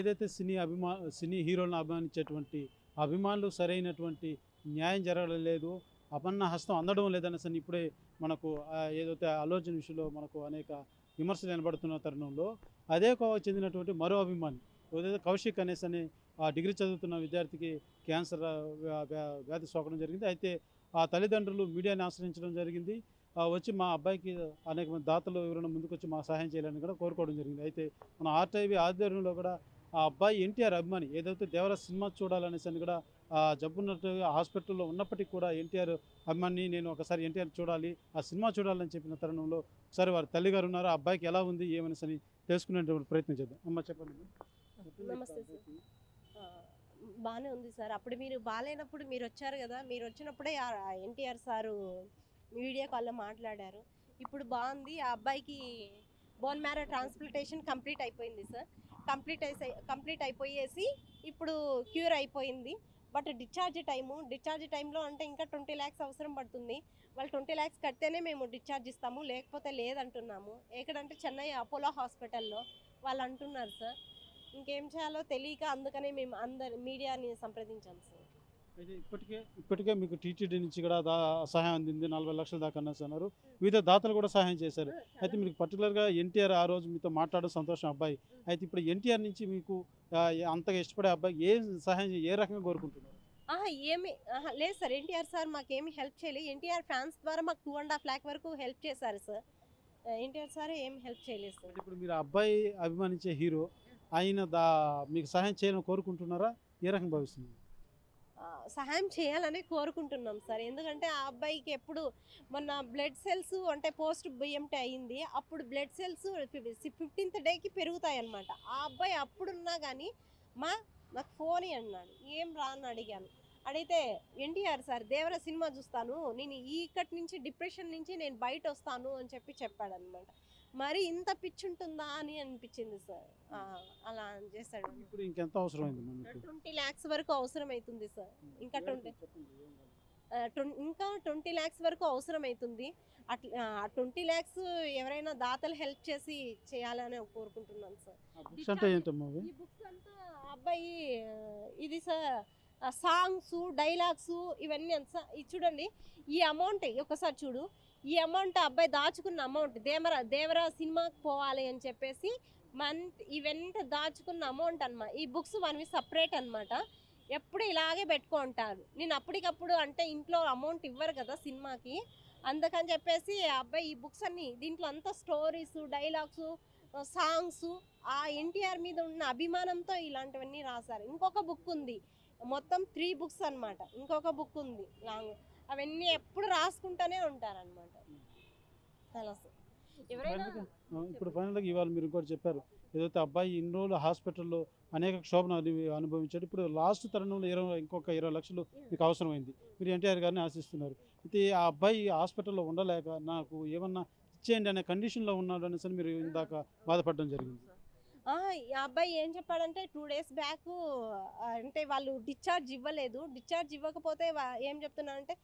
ఏదైతే సినీ హీరోలను అభిమానించేటువంటి అభిమానులు సరైనటువంటి న్యాయం జరగలేదు, అపన్న హస్తం అందడం లేదనేసి ఇప్పుడే మనకు ఏదైతే అల్లు అర్జున్ విషయంలో మనకు అనేక విమర్శలు వినబడుతున్న తరుణంలో అదే కోవకు చెందినటువంటి మరో అభిమాని ఏదైతే కౌశిక్ అనేసి ఆ డిగ్రీ చదువుతున్న విద్యార్థికి క్యాన్సర్ వ్యాధి సోకడం జరిగింది. అయితే ఆ తల్లిదండ్రులు మీడియాని ఆశ్రయించడం జరిగింది. వచ్చి మా అబ్బాయికి అనేక మంది దాతలు ఎవరైనా ముందుకొచ్చి మా సహాయం చేయాలని కూడా కోరుకోవడం జరిగింది. అయితే మన ఆర్టీవీ ఆధ్వర్యంలో కూడా ఆ అబ్బాయి ఎన్టీఆర్ అభిమాని ఏదైతే దేవరా సినిమా చూడాలనేసి కూడా జబ్బున్నట్టుగా హాస్పిటల్లో ఉన్నప్పటికీ కూడా ఎన్టీఆర్ అభిమాని, నేను ఒకసారి ఎన్టీఆర్ చూడాలి, ఆ సినిమా చూడాలని చెప్పిన తరుణంలో ఒకసారి వారి తల్లిగారు ఉన్నారు, ఆ అబ్బాయికి ఎలా ఉంది ఏమనేసి తెలుసుకునేటువంటి ప్రయత్నం చేద్దాం. అమ్మ చెప్పండి. నమస్తే సార్. బాగానే ఉంది సార్. అప్పుడు మీరు బాగాలేనప్పుడు మీరు వచ్చారు కదా, మీరు వచ్చినప్పుడే ఎన్టీఆర్ సారు వీడియో కాల్లో మాట్లాడారు. ఇప్పుడు బాగుంది. ఆ అబ్బాయికి బోన్ మ్యారో ట్రాన్స్ప్లాంటేషన్ కంప్లీట్ అయిపోయింది సార్. కంప్లీట్ అయిపోయేసి ఇప్పుడు క్యూర్ అయిపోయింది. బట్ డిశ్చార్జ్ టైంలో అంటే ఇంకా 20 lakhs అవసరం పడుతుంది. వాళ్ళు 20 lakhs కడితేనే మేము డిశ్చార్జ్ ఇస్తాము, లేకపోతే లేదంటున్నాము. ఎక్కడంటే చెన్నై అపోలో హాస్పిటల్లో వాళ్ళు అంటున్నారు సార్. ఇంకేం చేయాలో తెలియక అందుకనే మేము మీడియాని సంప్రదించాం సార్. అయితే ఇప్పటికే మీకు టీటీడీ నుంచి కూడా సహాయం అందింది, 40 లక్షల దాకా అన్నారు. వివిధ దాతలు కూడా సహాయం చేశారు. అయితే మీకు పర్టికులర్గా ఎన్టీఆర్ ఆ రోజు మీతో మాట్లాడడం సంతోషం అబ్బాయి. అయితే ఇప్పుడు ఎన్టీఆర్ నుంచి మీకు అంతగా ఇష్టపడే అబ్బాయి ఏ సహాయం ఏ రకంగా కోరుకుంటున్నారు? లేదు సార్. ఎన్టీఆర్ సార్ మాకేమి హెల్ప్ చేయలేదు. ఎన్టీఆర్ ఫ్యాన్స్ ద్వారా మాకు 2.5 lakh వరకు హెల్ప్ చేశారు సార్. ఎన్టీఆర్ సార్ ఏమి హెల్ప్ చేయలేదు సార్. ఇప్పుడు మీరు అబ్బాయి అభిమానించే హీరో ఆయన మీకు సహాయం చేయాలని కోరుకుంటున్నారా? ఏ రకంగా భావిస్తుంది? సహాయం చేయాలని కోరుకుంటున్నాం సార్. ఎందుకంటే ఆ అబ్బాయికి ఎప్పుడు మొన్న బ్లడ్ సెల్స్ అంటే పోస్ట్ బిఎంటీ అయింది. అప్పుడు బ్లడ్ సెల్స్ 15th డేకి పెరుగుతాయి అన్నమాట. ఆ అబ్బాయి అప్పుడున్నా కానీ నాకు ఫోన్ అన్నాడు. ఏం రా అని అడిగాను. అడిగితే ఎన్టీఆర్ సార్ దేవర సినిమా చూస్తాను, నేను ఇక్కడి నుంచి డిప్రెషన్ నుంచి నేను బయట వస్తాను అని చెప్పాడనమాట. మరి ఇంత పిచ్చి ఉంటుందా అని అనిపించింది సార్. అలా చేశాడు. ఇప్పుడు ఇంకెంత అవసరమైంది? 20 lakhs వరకు అవసరం అవుతుంది సార్. ఇంకా 20 lakhs వరకు అవసరం అవుతుంది. అట్లా 20 lakhs ఎవరైనా దాతలు హెల్ప్ చేసి చేయాలని కోరుకుంటున్నాను సార్. ఈ బుక్స్ అంతా అబ్బాయి ఇది సార్, సాంగ్స్ డైలాగ్స్ ఇవన్నీ అంతా చూడండి. ఈ అమౌంట్ ఒకసారి చూడు. ఈ అమౌంట్ అబ్బాయి దాచుకున్న అమౌంట్ దేవరా సినిమాకి పోవాలి అని చెప్పేసి ఈవెంట్ దాచుకున్న అమౌంట్ అన్నమాట. ఈ బుక్స్ మనవి సపరేట్ అనమాట. ఎప్పుడు ఇలాగే పెట్టుకుంటారు. నేను అప్పటికప్పుడు అంటే ఇంట్లో అమౌంట్ ఇవ్వరు కదా సినిమాకి, అందుకని చెప్పేసి అబ్బాయి ఈ బుక్స్ అన్ని దీంట్లో అంతా స్టోరీస్ డైలాగ్స్ సాంగ్స్ ఆ ఎన్టీఆర్ మీద ఉన్న అభిమానంతో ఇలాంటివన్నీ రాశారు. ఇంకొక బుక్ ఉంది, మొత్తం 3 books అనమాట. ఇంకొక బుక్ ఉంది లాంగ్. అవన్నీ ఎప్పుడు రాసుకుంటూనే ఉంటారనమాట. ఇప్పుడు ఫైనల్గా ఇవాళ మీరు ఇంకోటి చెప్పారు, ఏదైతే అబ్బాయి ఇన్ని రోజులు హాస్పిటల్లో అనేక క్షోభను అనుభవించాడు. ఇప్పుడు లాస్ట్ తరుణంలో ఇంకొక 20 లక్షలు మీకు అవసరమైంది. మీరు ఎన్టీఆర్ గారిని ఆశిస్తున్నారు. అయితే ఆ అబ్బాయి హాస్పిటల్లో ఉండలేక నాకు ఏమన్నా ఇచ్చేయండి అనే కండిషన్లో ఉన్నాడు అనేసి మీరు ఇందాక బాధపడడం జరిగింది. ఈ అబ్బాయి ఏం చెప్పాడంటే 2 days బ్యాక్ అంటే వాళ్ళు డిశ్చార్జ్ ఇవ్వలేదు. డిశ్చార్జ్ ఇవ్వకపోతే ఏం చెప్తున్నారంటే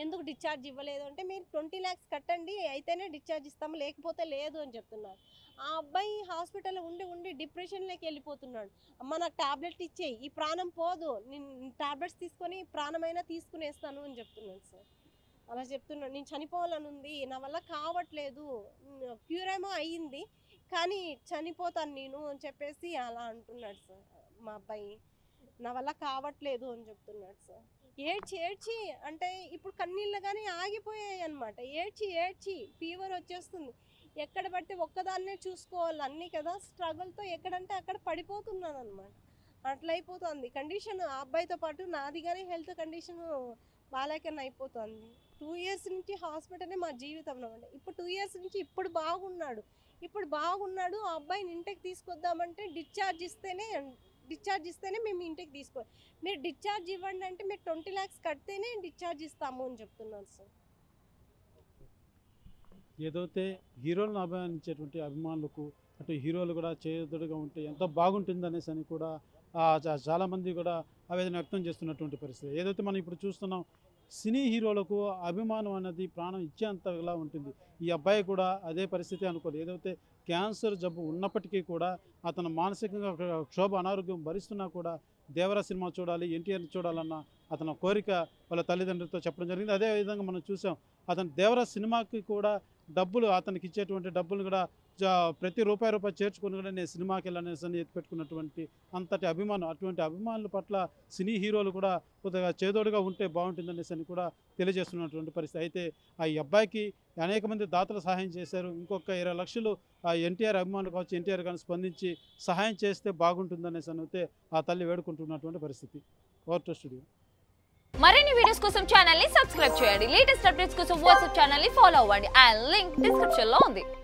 ఎందుకు డిశ్చార్జ్ ఇవ్వలేదు అంటే మీరు 20 lakhs కట్టండి అయితేనే డిశ్చార్జ్ ఇస్తాము, లేకపోతే లేదు అని చెప్తున్నారు. ఆ అబ్బాయి హాస్పిటల్లో ఉండి డిప్రెషన్లోకి వెళ్ళిపోతున్నాడు. అమ్మ నాకు టాబ్లెట్ ఇచ్చేయి, ఈ ప్రాణం పోదు, నేను టాబ్లెట్స్ తీసుకొని ప్రాణమైనా తీసుకునేస్తాను అని చెప్తున్నాను సార్. అలా చెప్తున్నాడు. నేను చనిపోవాలని ఉంది, నా వల్ల కావట్లేదు, క్యూర్ ఏమో అయ్యింది కానీ చనిపోతాను నేను అని చెప్పేసి అలా అంటున్నాడు సార్. మా అబ్బాయి నా వల్ల కావట్లేదు అని చెప్తున్నాడు సార్. ఏడ్చి అంటే ఇప్పుడు కన్నీళ్ళు కానీ ఆగిపోయాయి అనమాట. ఏడ్చి ఫీవర్ వచ్చేస్తుంది. ఎక్కడ పడితే ఒక్కదాన్నే చూసుకోవాలి అన్నీ కదా, స్ట్రగుల్తో ఎక్కడంటే అక్కడ పడిపోతున్నాను అనమాట. అట్లయిపోతుంది కండిషన్. ఆ అబ్బాయితో పాటు నాది కానీ హెల్త్ కండిషన్ బాగాలేకన్నా అయిపోతుంది. 2 years నుంచి హాస్పిటలే మా జీవితం అనమాట. ఇప్పుడు 2 years నుంచి ఇప్పుడు బాగున్నాడు. ఆ అబ్బాయిని ఇంటికి తీసుకొద్దామంటే డిశ్చార్జ్ ఇస్తేనే మేము ఇంటికి తీసుకోవాలి. మీరు డిశ్చార్జ్ ఇవ్వండి అంటే మీరు 20 lakhs కడితేనే డిశ్చార్జ్ ఇస్తాము అని చెప్తున్నారు సార్. ఏదైతే హీరోలను అభిమానించేటువంటి అభిమానులకు అటు హీరోలు కూడా చేదుడుగా ఉంటే ఎంతో బాగుంటుంది అనేసి అని కూడా చాలామంది కూడా ఆవేదన వ్యక్తం చేస్తున్నటువంటి పరిస్థితి. ఏదైతే మనం ఇప్పుడు చూస్తున్నాం, సినీ హీరోలకు అభిమానం అనేది ప్రాణం ఇచ్చేంతలా ఉంటుంది. ఈ అబ్బాయి కూడా అదే పరిస్థితి అనుకోలేదు. ఏదైతే క్యాన్సర్ జబ్బు ఉన్నప్పటికీ కూడా అతను మానసికంగా ఒక క్షోభ అనారోగ్యం భరిస్తున్నా కూడా దేవరా సినిమా చూడాలి, ఎన్టీఆర్ని చూడాలన్న అతని కోరిక వాళ్ళ తల్లిదండ్రులతో చెప్పడం జరిగింది. అదేవిధంగా మనం చూసాం అతను దేవరా సినిమాకి కూడా డబ్బులు అతనికి ఇచ్చేటువంటి డబ్బులు కూడా ప్రతి రూపాయి చేర్చుకుని కూడా నేను సినిమాకి వెళ్ళనేసి ఎత్తిపెట్టుకున్నటువంటి అంతటి అభిమానం. అటువంటి అభిమానుల పట్ల సినీ హీరోలు కూడా కొద్దిగా చేదోడుగా ఉంటే బాగుంటుందనేసి అని కూడా తెలియజేస్తున్నటువంటి పరిస్థితి. అయితే ఆ అబ్బాయికి అనేక మంది దాతలు సహాయం చేశారు. ఇంకొక 20 లక్షలు ఆ ఎన్టీఆర్ అభిమానులు కావచ్చు, ఎన్టీఆర్ కానీ స్పందించి సహాయం చేస్తే బాగుంటుందనేసి అయితే ఆ తల్లి వేడుకుంటున్నటువంటి పరిస్థితి. Over to studio. మరిన్ని వీడియోస్ కోసం ఛానల్ ని సబ్స్క్రైబ్ చేయండి. లేటెస్ట్ అప్డేట్స్ కోసం వాట్సాప్ ఛానల్ ని ఫాలో అవ్వండి. ఆ లింక్ డిస్క్రిప్షన్ లో ఉంది.